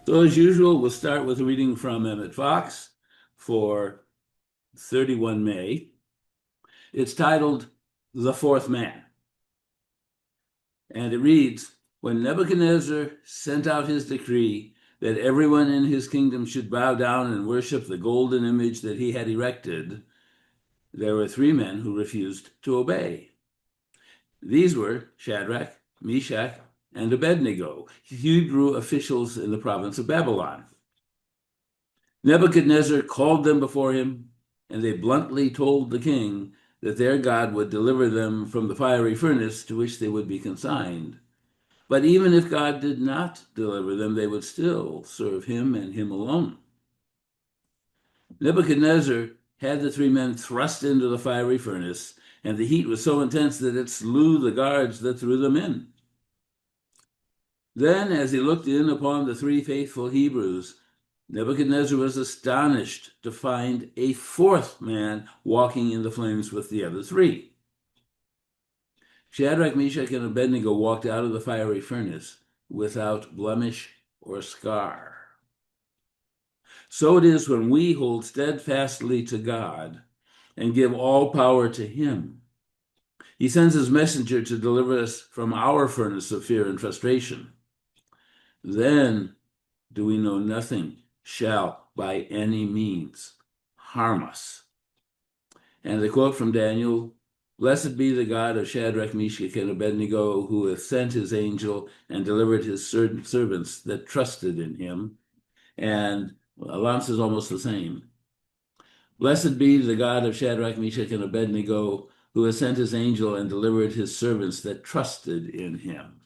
So as usual, we'll start with a reading from Emmett Fox for 31 May. It's titled The Fourth Man. And it reads, when Nebuchadnezzar sent out his decree that everyone in his kingdom should bow down and worship the golden image that he had erected, there were three men who refused to obey. These were Shadrach, Meshach, and Abednego, Hebrew officials in the province of Babylon. Nebuchadnezzar called them before him, and they bluntly told the king that their God would deliver them from the fiery furnace to which they would be consigned. But even if God did not deliver them, they would still serve him and him alone. Nebuchadnezzar had the three men thrust into the fiery furnace, and the heat was so intense that it slew the guards that threw them in. Then, as he looked in upon the three faithful Hebrews, Nebuchadnezzar was astonished to find a fourth man walking in the flames with the other three. Shadrach, Meshach, and Abednego walked out of the fiery furnace without blemish or scar. So it is when we hold steadfastly to God and give all power to him. He sends his messenger to deliver us from our furnace of fear and frustration. Then do we know nothing shall by any means harm us. And the quote from Daniel, blessed be the God of Shadrach, Meshach, and Abednego, who hath sent his angel and delivered his servants that trusted in him. And Alance is almost the same. Blessed be the God of Shadrach, Meshach, and Abednego, who has sent his angel and delivered his servants that trusted in him.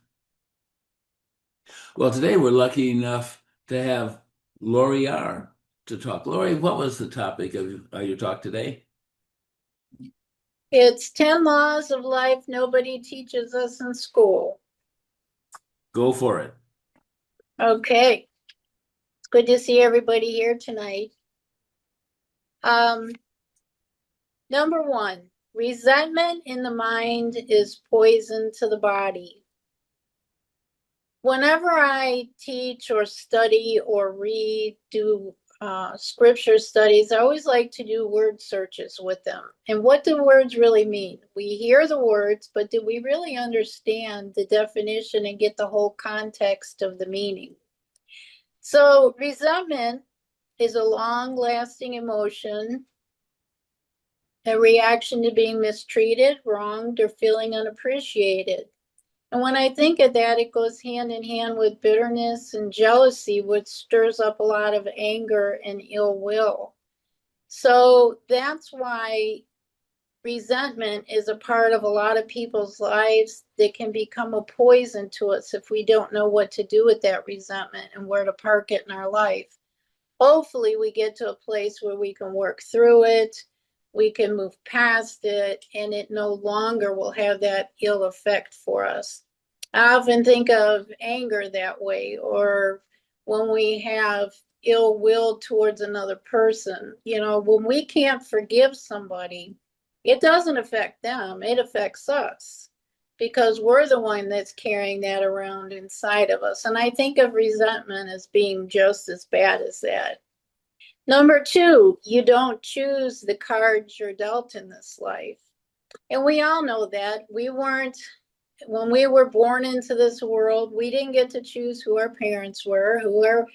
Well, today we're lucky enough to have Lori R. to talk. Lori, what was the topic of your talk today? It's 10 laws of life nobody teaches us in school. Go for it. Okay. It's good to see everybody here tonight. Number one, resentment in the mind is poison to the body. Whenever I teach or study or read, do scripture studies, I always like to do word searches with them. And what do words really mean? We hear the words, but do we really understand the definition and get the whole context of the meaning? So resentment is a long-lasting emotion, a reaction to being mistreated, wronged, or feeling unappreciated. And when I think of that, it goes hand in hand with bitterness and jealousy, which stirs up a lot of anger and ill will. So that's why resentment is a part of a lot of people's lives that can become a poison to us if we don't know what to do with that resentment and where to park it in our life. Hopefully, we get to a place where we can work through it, we can move past it, and it no longer will have that ill effect for us. I often think of anger that way, or when we have ill will towards another person. You know, when we can't forgive somebody, it doesn't affect them, it affects us because we're the one that's carrying that around inside of us. And I think of resentment as being just as bad as that. Number two, you don't choose the cards you're dealt in this life. And we all know that. When we were born into this world, we didn't get to choose who our parents were, who our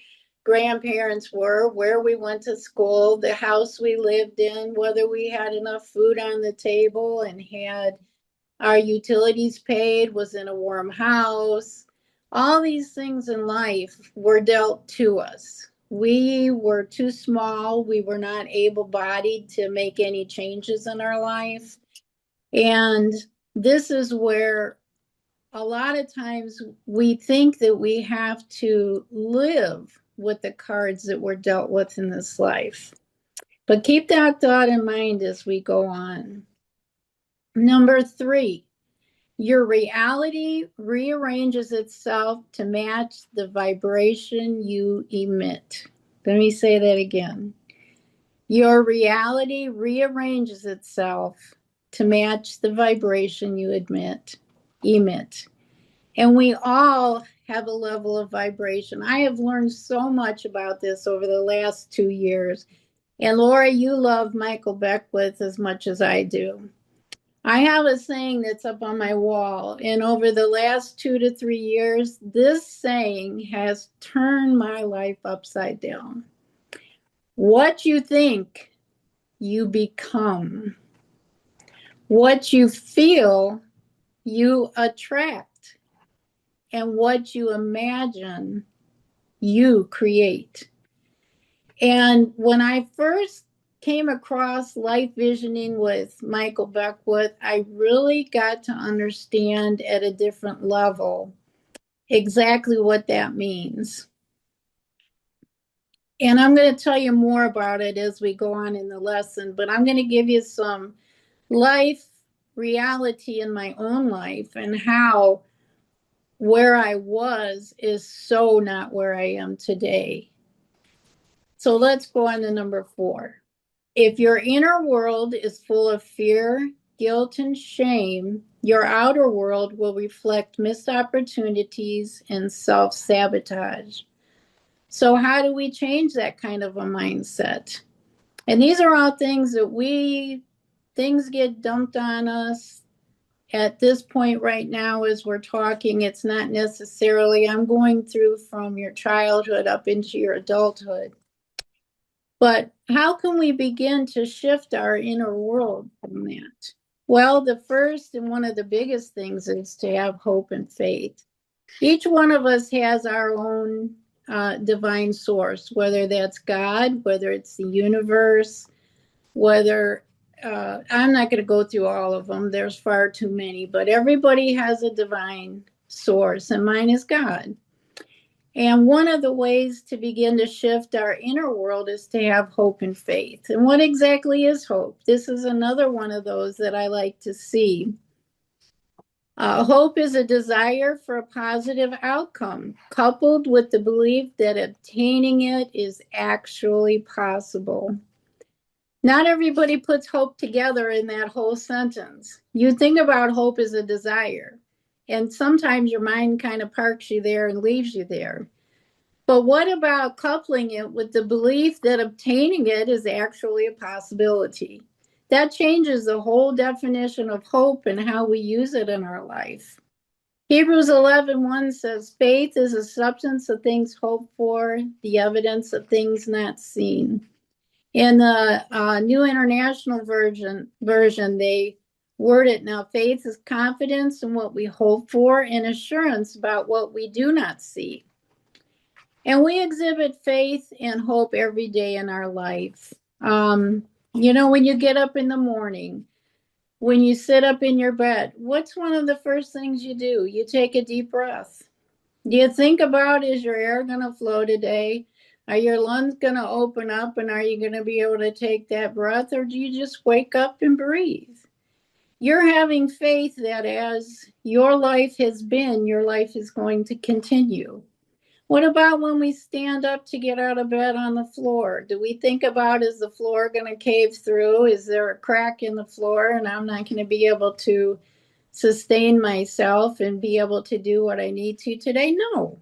grandparents were, where we went to school, the house we lived in, whether we had enough food on the table and had our utilities paid, was in a warm house. All these things in life were dealt to us. We were too small. We were not able bodied to make any changes in our life. And this is where a lot of times we think that we have to live with the cards that we're dealt with in this life. But keep that thought in mind as we go on. Number three, your reality rearranges itself to match the vibration you emit. Let me say that again. Your reality rearranges itself to match the vibration you emit. And we all have a level of vibration. I have learned so much about this over the last 2 years. And Laura, you love Michael Beckwith as much as I do. I have a saying that's up on my wall, and over the last 2 to 3 years, this saying has turned my life upside down. What you think, you become. What you feel, you attract. And what you imagine, you create. And when I first came across life visioning with Michael Beckwith, I really got to understand at a different level exactly what that means. And I'm going to tell you more about it as we go on in the lesson, but I'm going to give you some life reality in my own life and how where I was is so not where I am today. So let's go on to number 4. If your inner world is full of fear, guilt, and shame, your outer world will reflect missed opportunities and self-sabotage. So how do we change that kind of a mindset? And these are all things that things get dumped on us at this point right now as we're talking. It's not necessarily, I'm going through from your childhood up into your adulthood. But how can we begin to shift our inner world from that? Well, the first and one of the biggest things is to have hope and faith. Each one of us has our own divine source, whether that's God, whether it's the universe, whether I'm not going to go through all of them. There's far too many, but everybody has a divine source, and mine is God. And one of the ways to begin to shift our inner world is to have hope and faith. And what exactly is hope? This is another one of those that I like to see. Hope is a desire for a positive outcome, coupled with the belief that obtaining it is actually possible. Not everybody puts hope together in that whole sentence. You think about hope as a desire, and sometimes your mind kind of parks you there and leaves you there. But what about coupling it with the belief that obtaining it is actually a possibility? That changes the whole definition of hope and how we use it in our life. Hebrews 11:1 says, faith is a substance of things hoped for, the evidence of things not seen. In the New International Version, they word it now, faith is confidence in what we hope for and assurance about what we do not see. And we exhibit faith and hope every day in our life. When you get up in the morning, when you sit up in your bed, what's one of the first things you do? You take a deep breath. Do you think about, is your air going to flow today? Are your lungs going to open up, and are you going to be able to take that breath, or do you just wake up and breathe? You're having faith that as your life has been, your life is going to continue. What about when we stand up to get out of bed on the floor? Do we think about, is the floor going to cave through? Is there a crack in the floor and I'm not going to be able to sustain myself and be able to do what I need to today? No.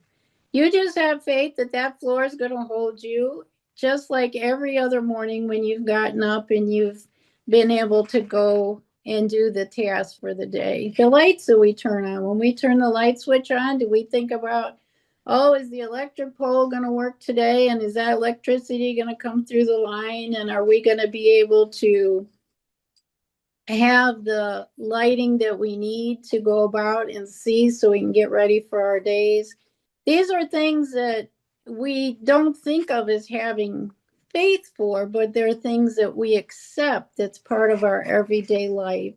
You just have faith that that floor is going to hold you, just like every other morning when you've gotten up and you've been able to go and do the task for the day. The lights that we turn on, when we turn the light switch on, do we think about, oh, is the electric pole going to work today? And is that electricity going to come through the line? And are we going to be able to have the lighting that we need to go about and see so we can get ready for our days? These are things that we don't think of as having faith for, but they're things that we accept that's part of our everyday life.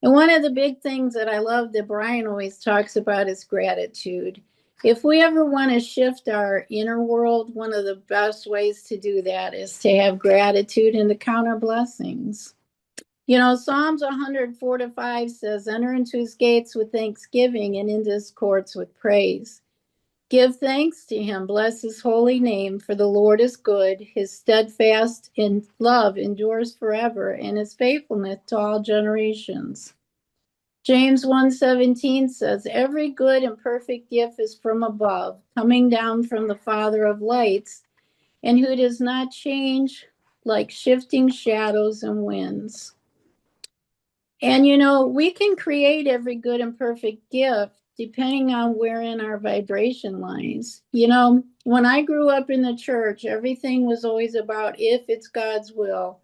And one of the big things that I love that Brian always talks about is gratitude. If we ever want to shift our inner world, one of the best ways to do that is to have gratitude and to count our blessings. Psalms 104:5 says, enter into his gates with thanksgiving and into his courts with praise. Give thanks to him, bless his holy name, for the Lord is good. His steadfast in love endures forever, and his faithfulness to all generations. James 1:17 says, every good and perfect gift is from above, coming down from the Father of lights, and who does not change like shifting shadows and winds. And we can create every good and perfect gift depending on where in our vibration lies. When I grew up in the church, everything was always about if it's God's will.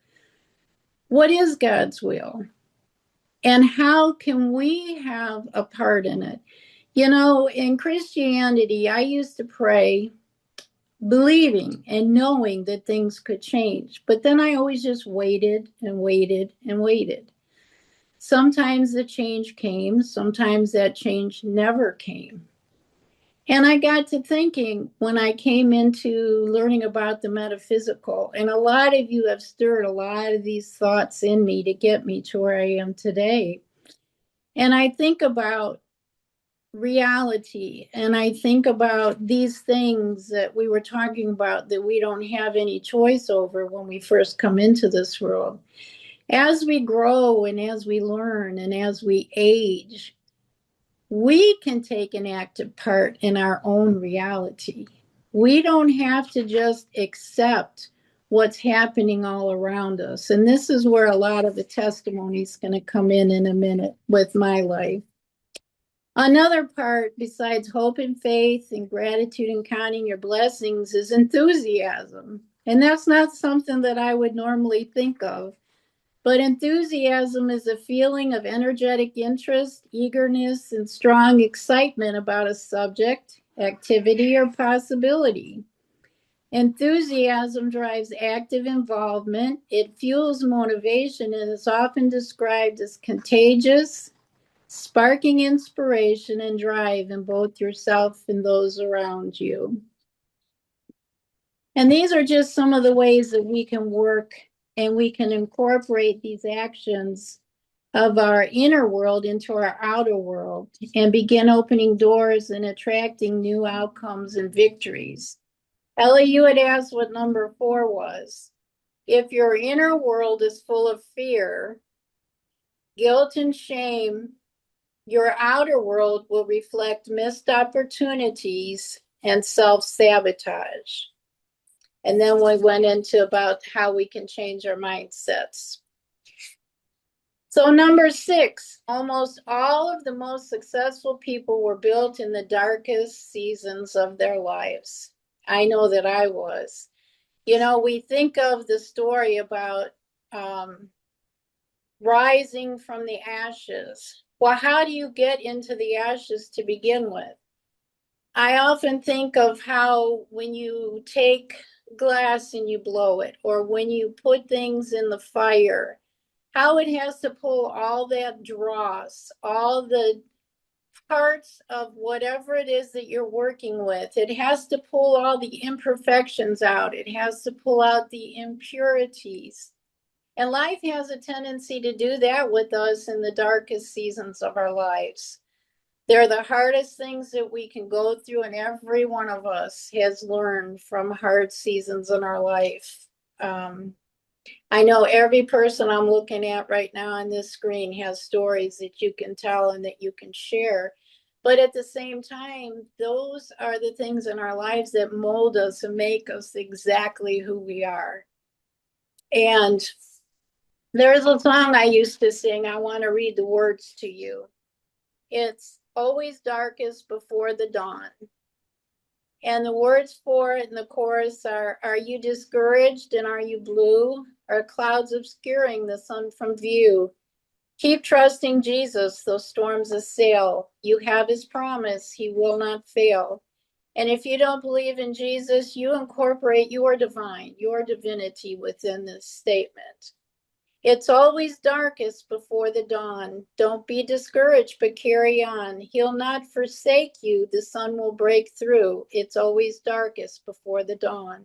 What is God's will? And how can we have a part in it? In Christianity, I used to pray believing and knowing that things could change. But then I always just waited and waited and waited. Sometimes the change came, sometimes that change never came. And I got to thinking when I came into learning about the metaphysical, and a lot of you have stirred a lot of these thoughts in me to get me to where I am today. And I think about reality, and I think about these things that we were talking about that we don't have any choice over when we first come into this world. As we grow and as we learn and as we age, we can take an active part in our own reality. We don't have to just accept what's happening all around us. And this is where a lot of the testimony is going to come in a minute with my life. Another part, besides hope and faith and gratitude and counting your blessings, is enthusiasm. And that's not something that I would normally think of. But enthusiasm is a feeling of energetic interest, eagerness, and strong excitement about a subject, activity, or possibility. Enthusiasm drives active involvement. It fuels motivation and is often described as contagious, sparking inspiration and drive in both yourself and those around you. And these are just some of the ways that we can work and we can incorporate these actions of our inner world into our outer world and begin opening doors and attracting new outcomes and victories. Ellie, you had asked what number 4 was. If your inner world is full of fear, guilt, and shame, your outer world will reflect missed opportunities and self-sabotage. And then we went into about how we can change our mindsets. So number 6, almost all of the most successful people were built in the darkest seasons of their lives. I know that I was. We think of the story about rising from the ashes. Well, how do you get into the ashes to begin with? I often think of how when you take glass and you blow it, or when you put things in the fire, how it has to pull all that dross, all the parts of whatever it is that you're working with. It has to pull all the imperfections out. It has to pull out the impurities. And life has a tendency to do that with us in the darkest seasons of our lives. They're the hardest things that we can go through, and every one of us has learned from hard seasons in our life. I know every person I'm looking at right now on this screen has stories that you can tell and that you can share. But at the same time, those are the things in our lives that mold us and make us exactly who we are. And there's a song I used to sing. I want to read the words to you. It's always darkest before the dawn. And the words for it in the chorus are you discouraged and are you blue? Are clouds obscuring the sun from view? Keep trusting Jesus, though storms assail. You have his promise, he will not fail. And if you don't believe in Jesus, you incorporate your divinity within this statement. It's always darkest before the dawn. Don't be discouraged, but carry on. He'll not forsake you. The sun will break through. It's always darkest before the dawn.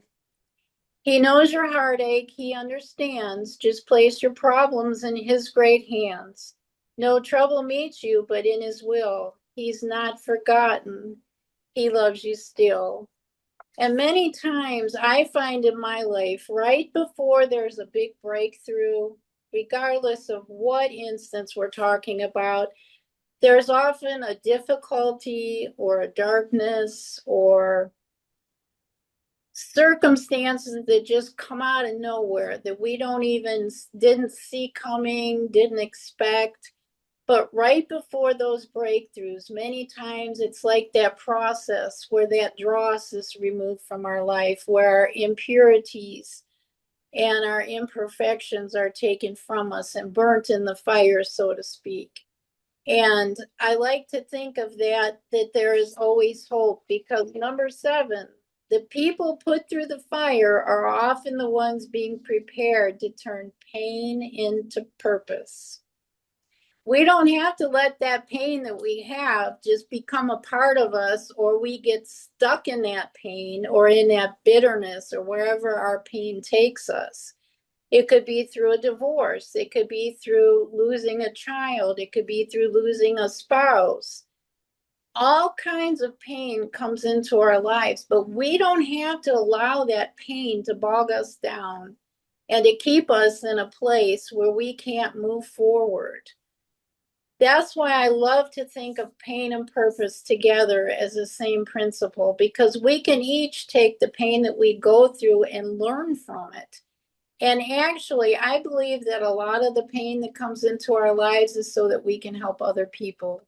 He knows your heartache. He understands. Just place your problems in his great hands. No trouble meets you, but in his will. He's not forgotten. He loves you still. And many times I find in my life, right before there's a big breakthrough, regardless of what instance we're talking about, there's often a difficulty or a darkness or circumstances that just come out of nowhere that we didn't see coming, didn't expect. But right before those breakthroughs, many times it's like that process where that dross is removed from our life, where our impurities and our imperfections are taken from us and burnt in the fire, so to speak. And I like to think of that there is always hope, because number 7, the people put through the fire are often the ones being prepared to turn pain into purpose. We don't have to let that pain that we have just become a part of us, or we get stuck in that pain or in that bitterness or wherever our pain takes us. It could be through a divorce. It could be through losing a child. It could be through losing a spouse. All kinds of pain comes into our lives, but we don't have to allow that pain to bog us down and to keep us in a place where we can't move forward. That's why I love to think of pain and purpose together as the same principle, because we can each take the pain that we go through and learn from it. And actually, I believe that a lot of the pain that comes into our lives is so that we can help other people.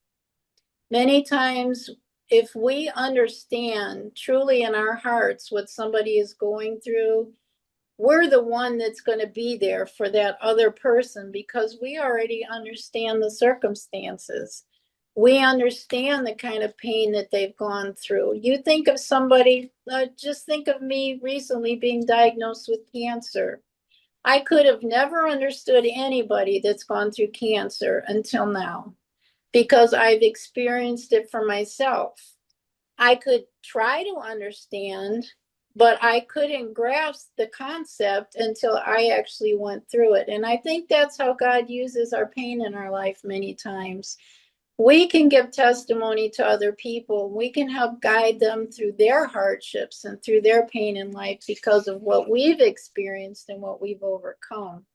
Many times, if we understand truly in our hearts what somebody is going through, we're the one that's going to be there for that other person, because we already understand the circumstances. We understand the kind of pain that they've gone through. You think of somebody, just think of me recently being diagnosed with cancer. I could have never understood anybody that's gone through cancer until now, because I've experienced it for myself. I could try to understand, but I couldn't grasp the concept until I actually went through it. And I think that's how God uses our pain in our life many times. We can give testimony to other people. We can help guide them through their hardships and through their pain in life because of what we've experienced and what we've overcome.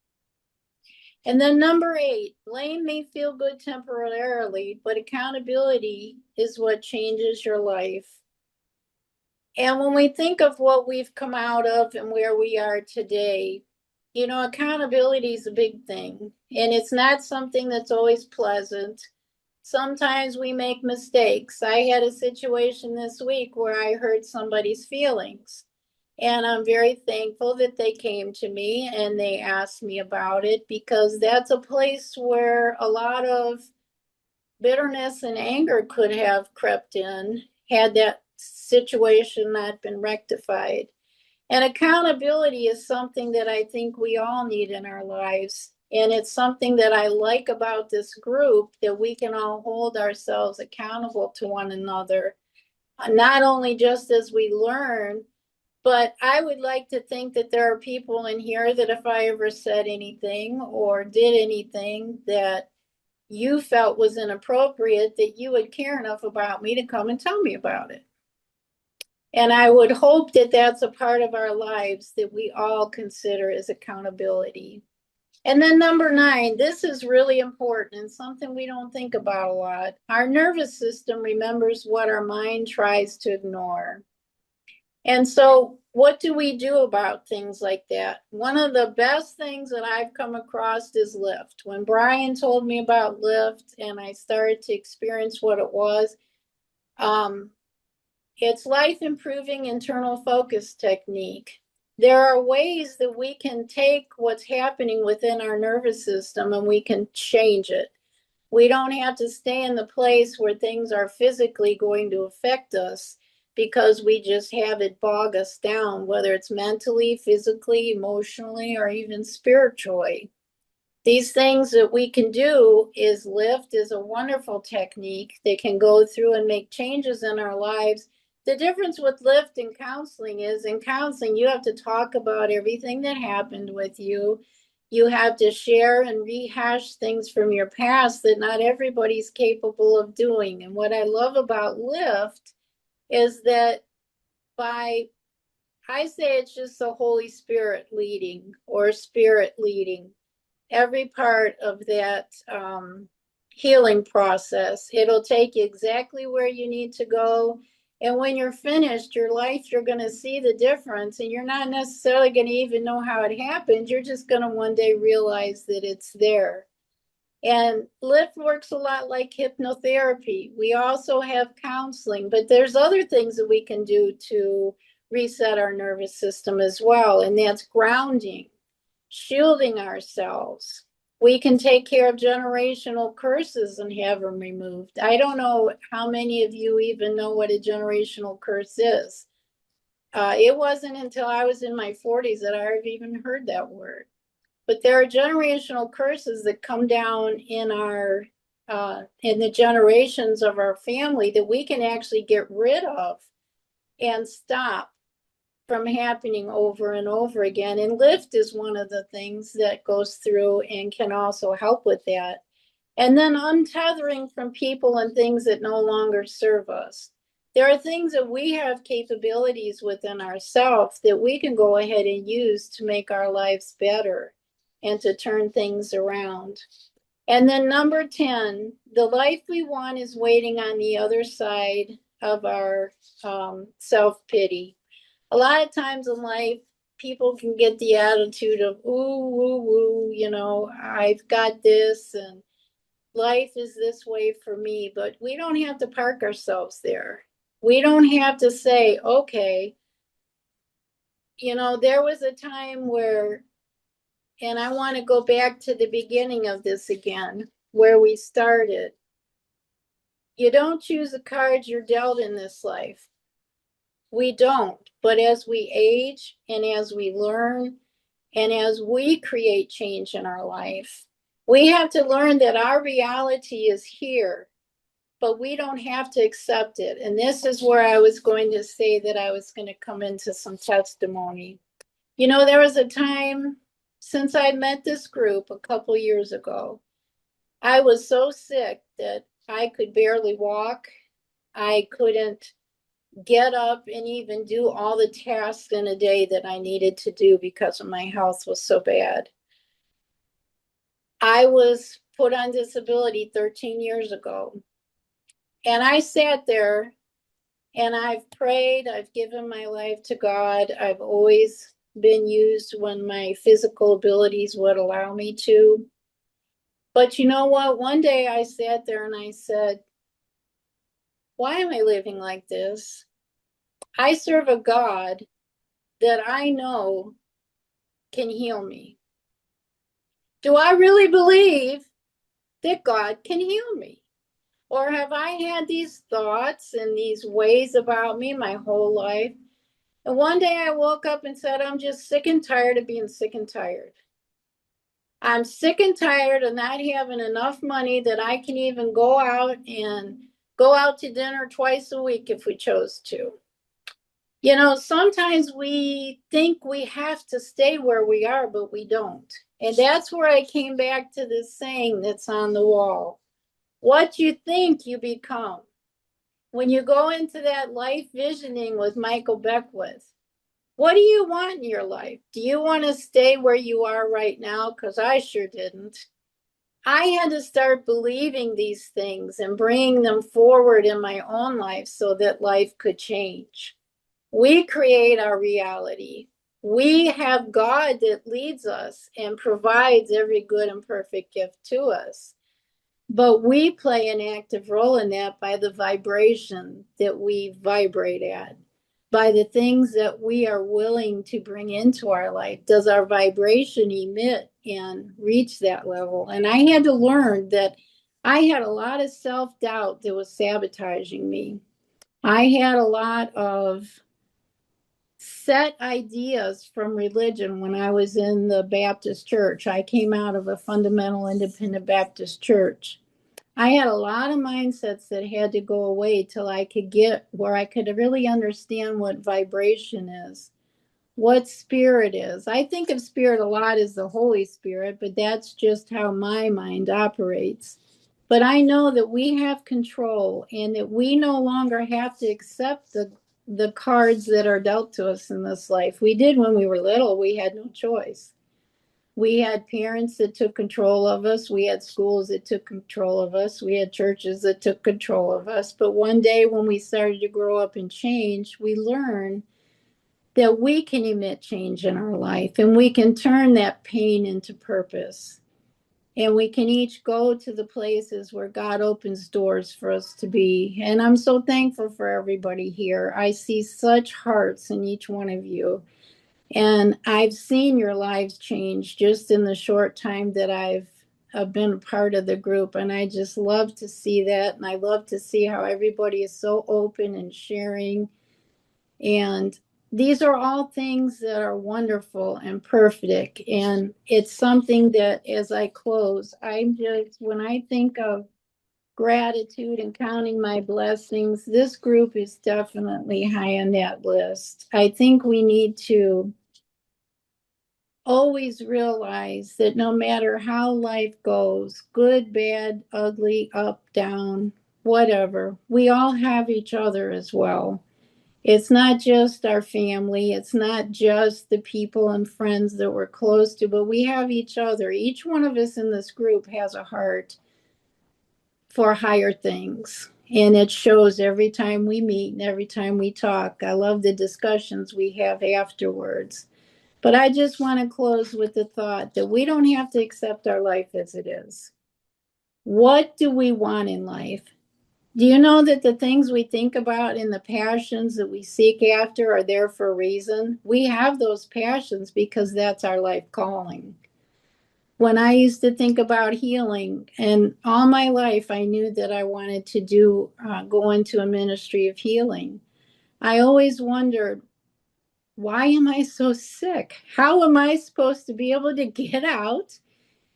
And then number 8, blame may feel good temporarily, but accountability is what changes your life. And when we think of what we've come out of and where we are today, accountability is a big thing. And it's not something that's always pleasant. Sometimes we make mistakes. I had a situation this week where I hurt somebody's feelings. And I'm very thankful that they came to me and they asked me about it, because that's a place where a lot of bitterness and anger could have crept in had that situation not been rectified. And accountability is something that I think we all need in our lives. And it's something that I like about this group, that we can all hold ourselves accountable to one another, not only just as we learn, but I would like to think that there are people in here that if I ever said anything or did anything that you felt was inappropriate, that you would care enough about me to come and tell me about it. And I would hope that that's a part of our lives that we all consider as accountability. And then number 9, this is really important and something we don't think about a lot. Our nervous system remembers what our mind tries to ignore. And so what do we do about things like that? One of the best things that I've come across is Lift. When Brian told me about Lift and I started to experience what it was, it's life improving internal focus technique. There are ways that we can take what's happening within our nervous system and we can change it. We don't have to stay in the place where things are physically going to affect us, because we just have it bog us down, whether it's mentally, physically, emotionally, or even spiritually. These things that we can do is Lift is a wonderful technique that can go through and make changes in our lives. The difference with Lift and counseling is, in counseling, you have to talk about everything that happened with you. You have to share and rehash things from your past that not everybody's capable of doing. And what I love about Lift is that I say it's just the Holy Spirit leading, or spirit leading every part of that healing process. It'll take you exactly where you need to go. And when you're finished your life, you're going to see the difference, and you're not necessarily going to even know how it happened. You're just going to one day realize that it's there. And Lift works a lot like hypnotherapy. We also have counseling, but there's other things that we can do to reset our nervous system as well. And that's grounding, shielding ourselves. We can take care of generational curses and have them removed. I don't know how many of you even know what a generational curse is. It wasn't until I was in my 40s that I've even heard that word. But there are generational curses that come down in the generations of our family that we can actually get rid of and stop from happening over and over again. And Lift is one of the things that goes through and can also help with that. And then untethering from people and things that no longer serve us. There are things that we have capabilities within ourselves that we can go ahead and use to make our lives better and to turn things around. And then number 10, the life we want is waiting on the other side of our self-pity. A lot of times in life, people can get the attitude of, ooh, woo, woo, you know, I've got this and life is this way for me. But we don't have to park ourselves there. We don't have to say, okay, you know, there was a time where, and I want to go back to the beginning of this again, where we started. You don't choose the cards you're dealt in this life. We don't. But as we age and as we learn and as we create change in our life, we have to learn that our reality is here, but we don't have to accept it. And this is where I was going to say that I was going to come into some testimony. You know, there was a time since I met this group a couple years ago, I was so sick that I could barely walk. I couldn't get up and even do all the tasks in a day that I needed to do because of my health was so bad. I was put on disability 13 years ago. And I sat there and I've prayed, I've given my life to God. I've always been used when my physical abilities would allow me to. But you know what? One day I sat there and I said, why am I living like this? I serve a God that I know can heal me. Do I really believe that God can heal me? Or have I had these thoughts and these ways about me my whole life? And one day I woke up and said, I'm just sick and tired of being sick and tired. I'm sick and tired of not having enough money that I can even go out to dinner twice a week if we chose to. You know, sometimes we think we have to stay where we are, but we don't. And that's where I came back to this saying that's on the wall. What you think, you become. When you go into that life visioning with Michael Beckwith, what do you want in your life? Do you want to stay where you are right now? Because I sure didn't. I had to start believing these things and bringing them forward in my own life so that life could change. We create our reality. We have God that leads us and provides every good and perfect gift to us. But we play an active role in that by the vibration that we vibrate at, by the things that we are willing to bring into our life. Does our vibration emit and reach that level? And I had to learn that I had a lot of self-doubt that was sabotaging me. I had a lot of set ideas from religion when I was in the Baptist church. I came out of a fundamental independent Baptist church. I had a lot of mindsets that had to go away till I could get where I could really understand what vibration is, what spirit is. I think of spirit a lot as the Holy Spirit, but that's just how my mind operates. But I know that we have control and that we no longer have to accept the cards that are dealt to us in this life. We did when we were little, we had no choice. We had parents that took control of us. We had schools that took control of us. We had churches that took control of us. But one day when we started to grow up and change, we learned that we can emit change in our life and we can turn that pain into purpose. And we can each go to the places where God opens doors for us to be. And I'm so thankful for everybody here. I see such hearts in each one of you. And I've seen your lives change just in the short time that I've been a part of the group. And I just love to see that. And I love to see how everybody is so open and sharing. And these are all things that are wonderful and perfect. And it's something that as I close, I'm just, when I think of gratitude and counting my blessings, this group is definitely high on that list. I think we need to always realize that no matter how life goes, good, bad, ugly, up, down, whatever, we all have each other as well. It's not just our family, it's not just the people and friends that we're close to, but we have each other. Each one of us in this group has a heart for higher things. And it shows every time we meet and every time we talk. I love the discussions we have afterwards. But I just want to close with the thought that we don't have to accept our life as it is. What do we want in life? Do you know that the things we think about and the passions that we seek after are there for a reason? We have those passions because that's our life calling. When I used to think about healing, and all my life I knew that I wanted to go into a ministry of healing. I always wondered, why am I so sick? How am I supposed to be able to get out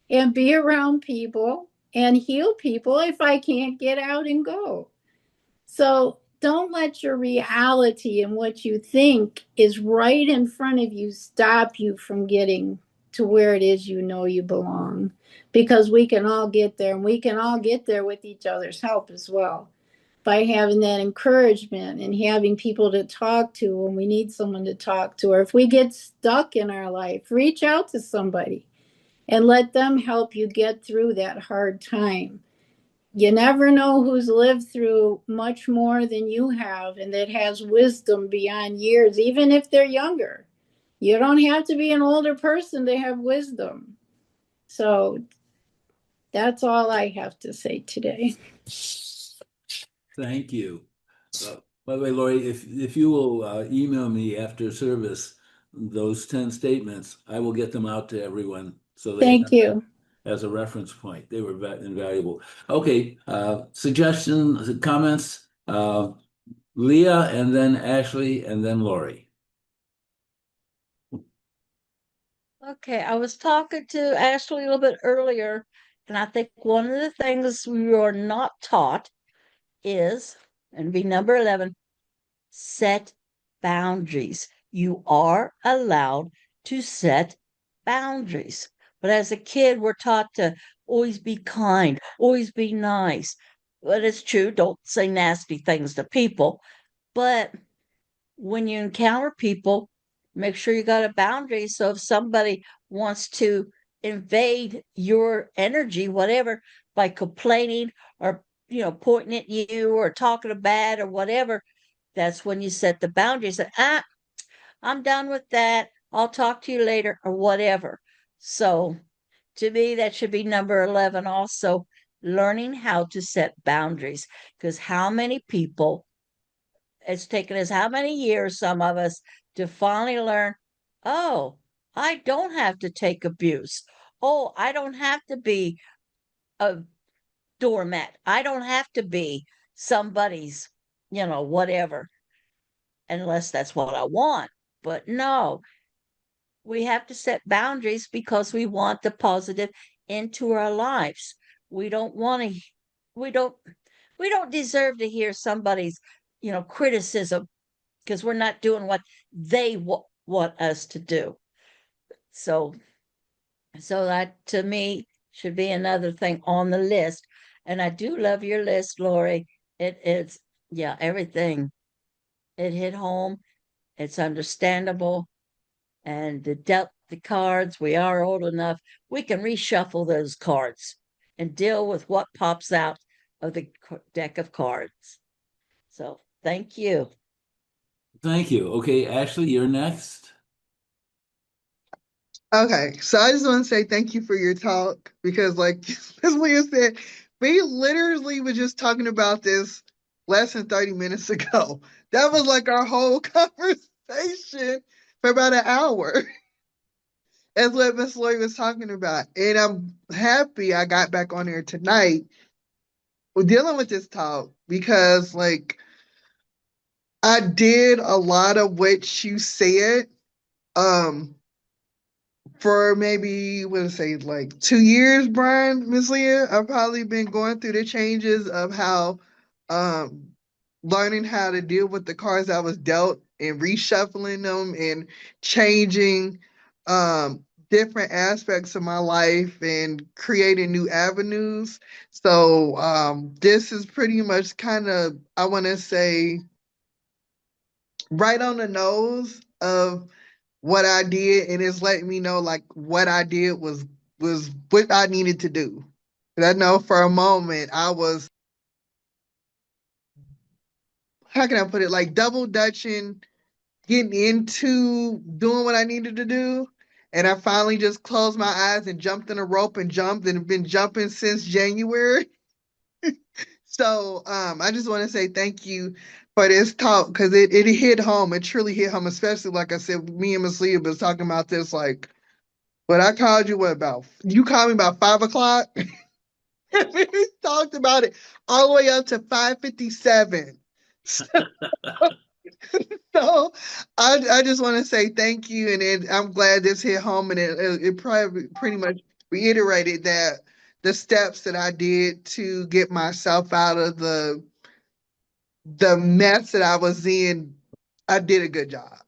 and be around people and heal people if I can't get out and go? So don't let your reality and what you think is right in front of you stop you from getting to where it is you know you belong. Because we can all get there, and we can all get there with each other's help as well. By having that encouragement and having people to talk to when we need someone to talk to, or if we get stuck in our life, reach out to somebody and let them help you get through that hard time. You never know who's lived through much more than you have and that has wisdom beyond years, even if they're younger. You don't have to be an older person to have wisdom. So that's all I have to say today. Thank you. By the way, Lori, if you will email me after service those 10 statements, I will get them out to everyone so they Thank have you. as a reference point. They were invaluable. Okay, suggestions, comments, Leah, and then Ashley, and then Lori. Okay, I was talking to Ashley a little bit earlier, and I think one of the things we are not taught is, and be number 11, set boundaries. You are allowed to set boundaries. But as a kid, we're taught to always be kind, always be nice. But it's true, don't say nasty things to people. But when you encounter people, make sure you got a boundary. So if somebody wants to invade your energy, whatever, by complaining or pointing at you or talking bad or whatever, that's when you set the boundaries. I'm done with that. I'll talk to you later or whatever. So to me, that should be number 11 also, learning how to set boundaries. Because how many people, it's taken us how many years, some of us, to finally learn, oh, I don't have to take abuse. Oh, I don't have to be a doormat. I don't have to be somebody's, whatever, unless that's what I want. But no, we have to set boundaries because we want the positive into our lives. We don't want to, we don't, we don't deserve to hear somebody's, criticism because we're not doing what they want us to do. So, so that to me should be another thing on the list. And I do love your list, Lori. It's everything. It hit home. It's understandable, and dealt the cards. We are old enough. We can reshuffle those cards and deal with what pops out of the deck of cards. So thank you. Thank you. Okay, Ashley, you're next. Okay, so I just want to say thank you for your talk because, like as Leah said, we literally were just talking about this less than 30 minutes ago. That was like our whole conversation for about an hour. That's what Miss Lori was talking about. And I'm happy I got back on here tonight dealing with this talk because, like, I did a lot of what you said. For maybe what to say, like 2 years, Brian, Miss Leah, I've probably been going through the changes of how um learning how to deal with the cards I was dealt and reshuffling them and changing different aspects of my life and creating new avenues. So this is pretty much kind of, I want to say, right on the nose of what I did, and it's letting me know like what I did was what I needed to do. And I know for a moment I was, how can I put it, like double dutching, getting into doing what I needed to do. And I finally just closed my eyes and jumped in a rope and jumped and have been jumping since January. So I just want to say thank you for this talk because it hit home. It truly hit home, especially like I said, me and Miss Leah was talking about this like, but I called you what about? You called me about 5 o'clock. We talked about it all the way up to 5:57. So I just want to say thank you, and I'm glad this hit home, and it probably pretty much reiterated that the steps that I did to get myself out of the mess that I was in, I did a good job.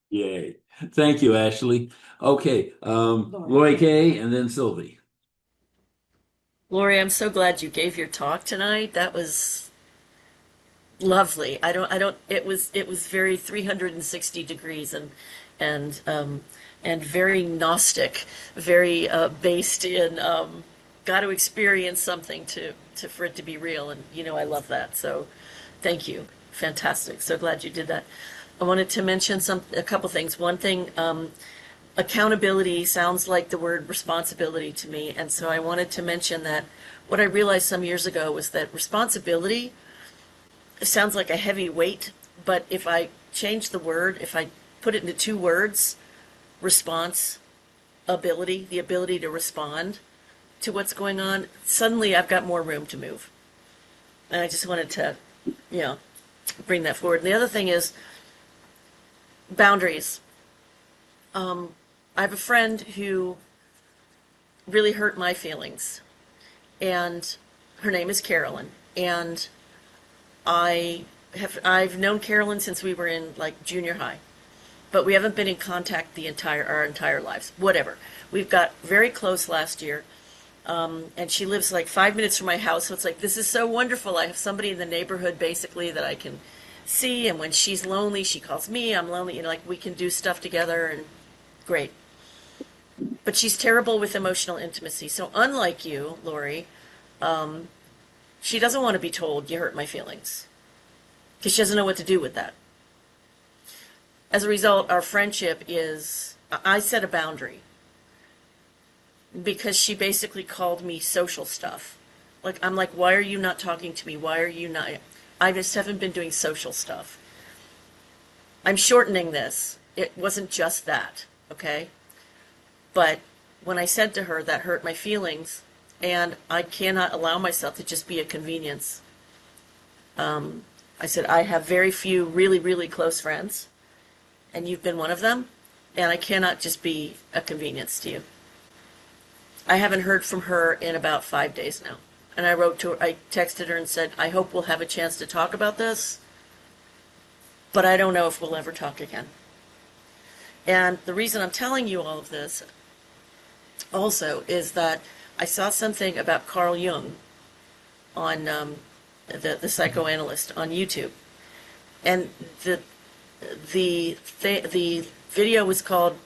Yay. Thank you, Ashley. Okay, Lori Kay and then Sylvie. Lori, I'm so glad you gave your talk tonight. That was lovely. It was very 360 degrees and very Gnostic, very based in got to experience something to for it to be real. And I love that. So thank you. Fantastic. So glad you did that. I wanted to mention a couple things. One thing, accountability sounds like the word responsibility to me. And so I wanted to mention that what I realized some years ago was that responsibility sounds like a heavy weight, but if I change the word, if I put it into 2 words, response ability, the ability to respond to what's going on, suddenly I've got more room to move. And I just wanted to, bring that forward. And the other thing is boundaries. I have a friend who really hurt my feelings, and her name is Carolyn. And I've known Carolyn since we were in like junior high, but we haven't been in contact our entire lives. Whatever. We've got very close last year, and she lives like 5 minutes from my house. So it's like, this is so wonderful. I have somebody in the neighborhood basically that I can see, and when she's lonely, she calls me. I'm lonely. Like we can do stuff together, and great. But she's terrible with emotional intimacy. So unlike you, Lori, she doesn't want to be told you hurt my feelings because she doesn't know what to do with that. As a result, our friendship is, I set a boundary because she basically called me social stuff. Like, I'm like, why are you not talking to me? Why are you not? I just haven't been doing social stuff. I'm shortening this. It wasn't just that, okay? But when I said to her that hurt my feelings, and I cannot allow myself to just be a convenience. I said, I have very few really, really close friends, and you've been one of them, and I cannot just be a convenience to you. I haven't heard from her in about 5 days now. And I texted her and said, I hope we'll have a chance to talk about this, but I don't know if we'll ever talk again. And the reason I'm telling you all of this also is that I saw something about Carl Jung on the psychoanalyst on YouTube, and the video was called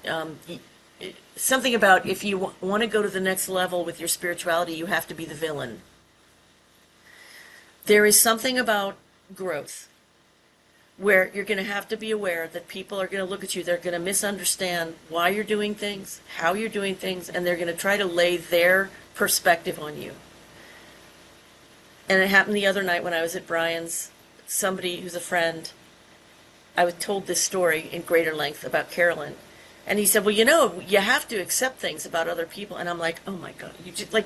something about if you want to go to the next level with your spirituality, you have to be the villain. There is something about growth where you're going to have to be aware that people are going to look at you, they're going to misunderstand why you're doing things, how you're doing things, and they're going to try to lay their perspective on you. And it happened the other night when I was at Brian's. Somebody who's a friend, I was told this story in greater length about Carolyn. And he said, well, you have to accept things about other people. And I'm like, oh my God,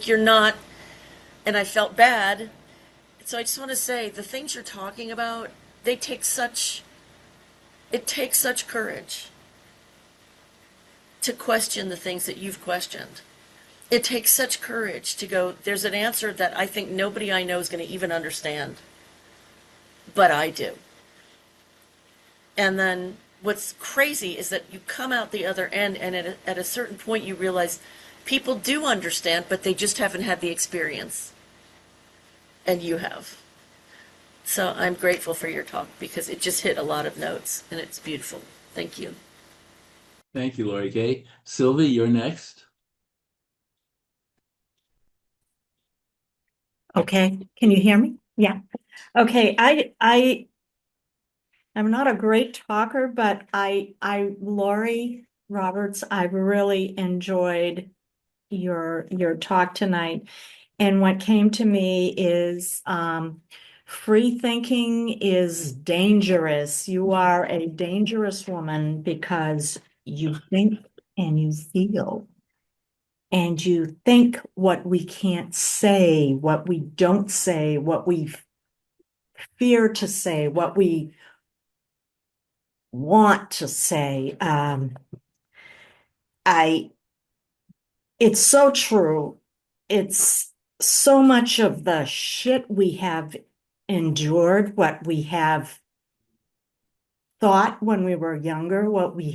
you're not. And I felt bad. So I just want to say, the things you're talking about, it takes such courage to question the things that you've questioned. It takes such courage to go, there's an answer that I think nobody I know is going to even understand, but I do. And then what's crazy is that you come out the other end, and at a certain point you realize people do understand, but they just haven't had the experience. And you have. So I'm grateful for your talk because it just hit a lot of notes, and it's beautiful. Thank you. Thank you, Lori Kay. Sylvie, you're next. Okay, can you hear me? Yeah. Okay, I'm not a great talker, but Lori Roberts, I've really enjoyed your talk tonight. And what came to me is free thinking is dangerous. You are a dangerous woman because you think and you feel. And you think what we can't say, what we don't say, what we fear to say, what we want to say. It's so true. It's so much of the shit we have endured, what we have thought when we were younger, what we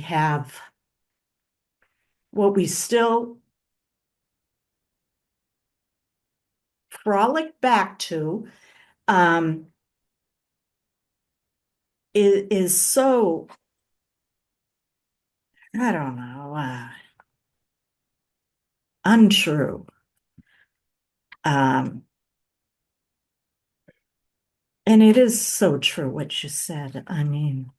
still frolic back to, is so, I don't know, untrue. And it is so true what you said. I mean,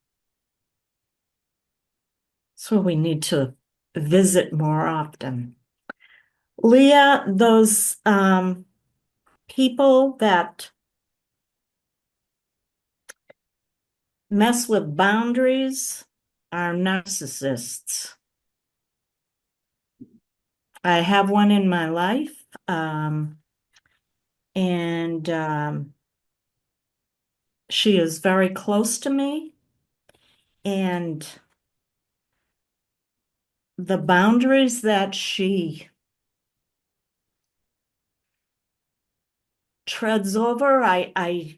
so we need to visit more often. Leah, those people that mess with boundaries are narcissists. I have one in my life, and she is very close to me, and the boundaries that she treads over, I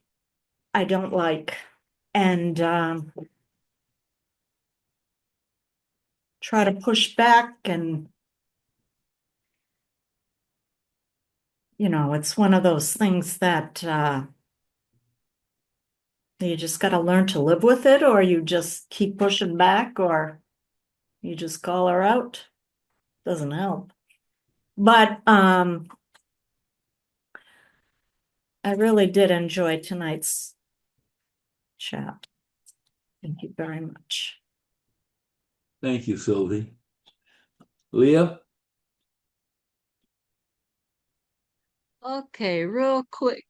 don't like, and try to push back, and it's one of those things that you just got to learn to live with it, or you just keep pushing back, or you just call her out. Doesn't help. But I really did enjoy tonight's chat. Thank you very much. Thank you, Sylvie. Leah? Okay, real quick.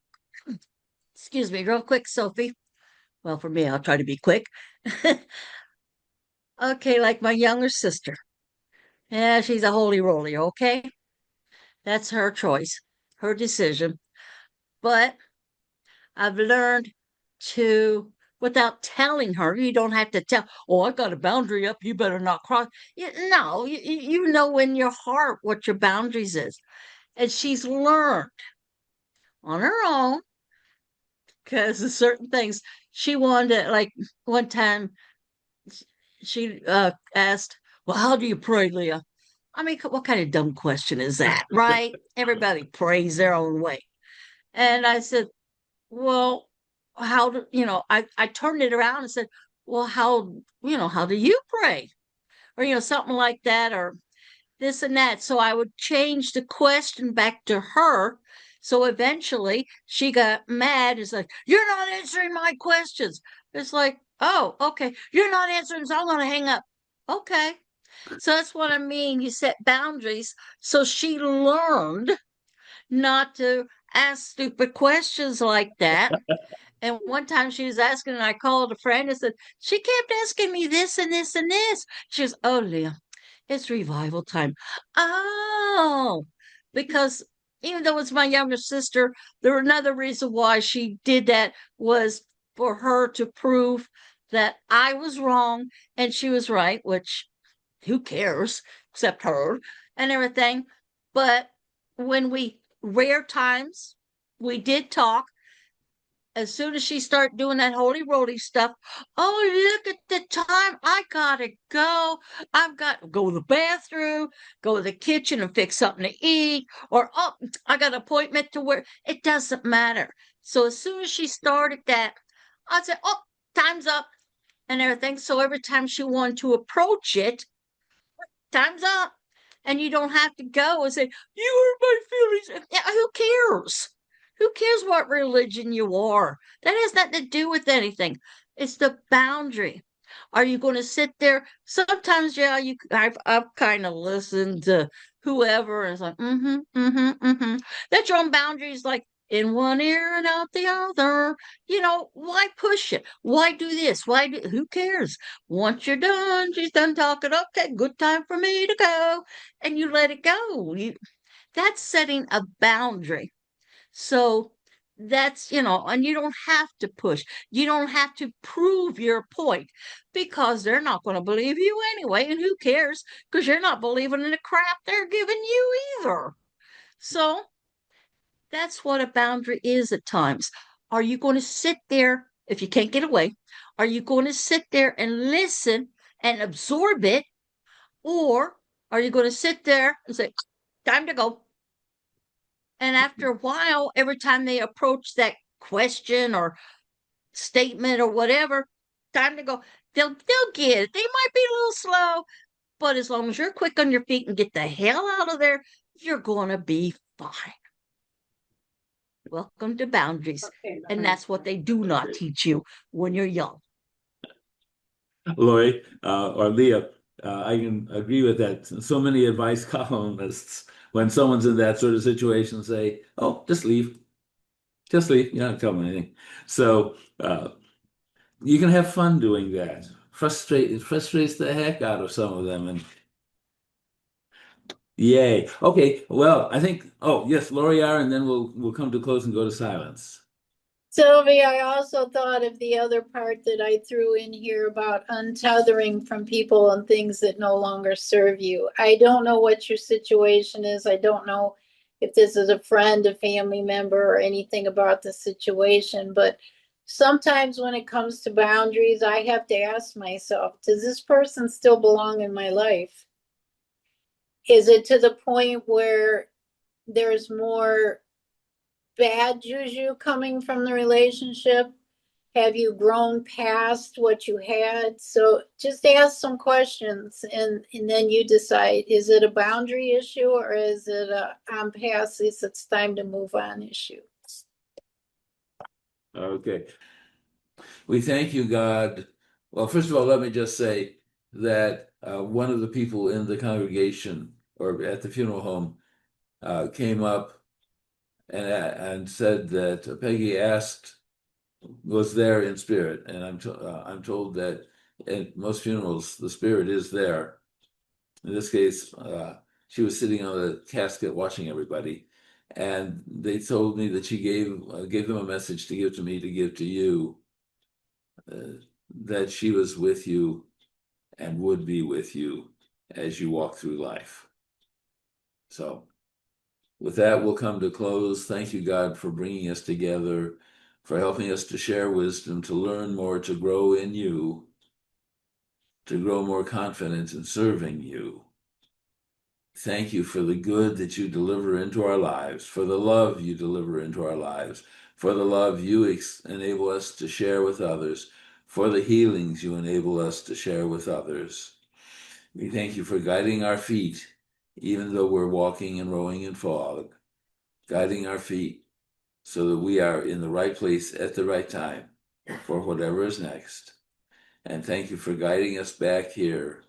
Excuse me, real quick, Sophie. Well, for me, I'll try to be quick. Okay, like my younger sister. Yeah, she's a holy roly, okay? That's her choice, her decision. But I've learned to, without telling her, you don't have to tell, oh, I got a boundary up, you better not cross. No, you know in your heart what your boundaries is. And she's learned on her own, because of certain things she wanted to, like one time she asked, well, how do you pray, Leah? I mean, what kind of dumb question is that, right? Everybody prays their own way. And I said, well, how do I turned it around and said, well, how do you pray? Or, something like that, or this and that. So I would change the question back to her. So eventually she got mad. It's like, you're not answering my questions. It's like, oh, okay. You're not answering, so I'm going to hang up. Okay. So that's what I mean. You set boundaries. So she learned not to ask stupid questions like that. And one time she was asking, and I called a friend and said, she kept asking me this and this and this. She goes, oh, Leah, it's revival time. Oh, because even though it's my younger sister, there another reason why she did that was for her to prove that I was wrong and she was right, which who cares except her and everything. But when we rare times we did talk, as soon as she started doing that holy roly stuff, oh, look at the time. I gotta go. I've got to go to the bathroom, go to the kitchen and fix something to eat, or oh, I got an appointment to where it doesn't matter. So as soon as she started that, I'd say, oh, time's up and everything. So every time she wanted to approach it, time's up. And you don't have to go and say, you hurt my feelings. Yeah, who cares? Who cares what religion you are? That has nothing to do with anything. It's the boundary. Are you going to sit there? Sometimes, yeah, I've kind of listened to whoever and it's like, That's your own boundaries, like in one ear and out the other. Why push it? Why do this? Who cares? Once you're done, she's done talking. Okay, good time for me to go. And you let it go. That's setting a boundary. So and you don't have to push. You don't have to prove your point because they're not going to believe you anyway. And who cares? Because you're not believing in the crap they're giving you either. So that's what a boundary is at times. Are you going to sit there if you can't get away? Are you going to sit there and listen and absorb it? Or are you going to sit there and say, time to go? And after a while, every time they approach that question or statement or whatever, time to go, they'll get it. They might be a little slow, but as long as you're quick on your feet and get the hell out of there, you're going to be fine. Welcome to boundaries. And that's what they do not teach you when you're young. Lori, or Leah, I can agree with that. So many advice columnists, when someone's in that sort of situation, say, oh, just leave. Just leave. You don't tell them anything. So you can have fun doing that. It frustrates the heck out of some of them. And yay. Okay. Well, I think, oh, yes, Lori R., and then we'll come to close and go to silence. Sylvia, I also thought of the other part that I threw in here about untethering from people and things that no longer serve you. I don't know what your situation is. I don't know if this is a friend, a family member, or anything about the situation, but sometimes when it comes to boundaries, I have to ask myself, does this person still belong in my life? Is it to the point where there's more bad juju coming from the relationship? Have you grown past what you had? So just ask some questions and then you decide, is it a boundary issue or is it a I'm past this, it's time to move on issue? Okay. We thank you, God. Well, first of all, let me just say that one of the people in the congregation or at the funeral home came up and said that Peggy was there in spirit, and I'm told that at most funerals the spirit is there. In this case, she was sitting on the casket watching everybody, and they told me that she gave them a message to give to me to give to you, that she was with you and would be with you as you walk through life. So with that, we'll come to close. Thank you, God, for bringing us together, for helping us to share wisdom, to learn more, to grow in you, to grow more confident in serving you. Thank you for the good that you deliver into our lives, for the love you deliver into our lives, for the love you enable us to share with others, for the healings you enable us to share with others. We thank you for guiding our feet, even though we're walking and rowing in fog, guiding our feet so that we are in the right place at the right time for whatever is next. And thank you for guiding us back here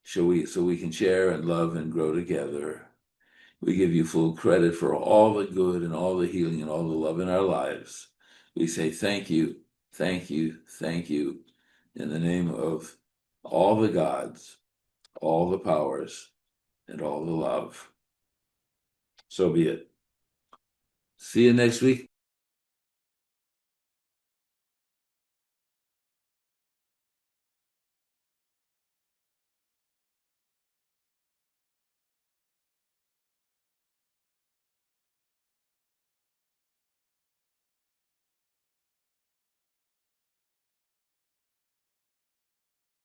so we can share and love and grow together. We give you full credit for all the good and all the healing and all the love in our lives. We say thank you, thank you, thank you, in the name of all the gods, all the powers, and all the love. So be it. See you next week.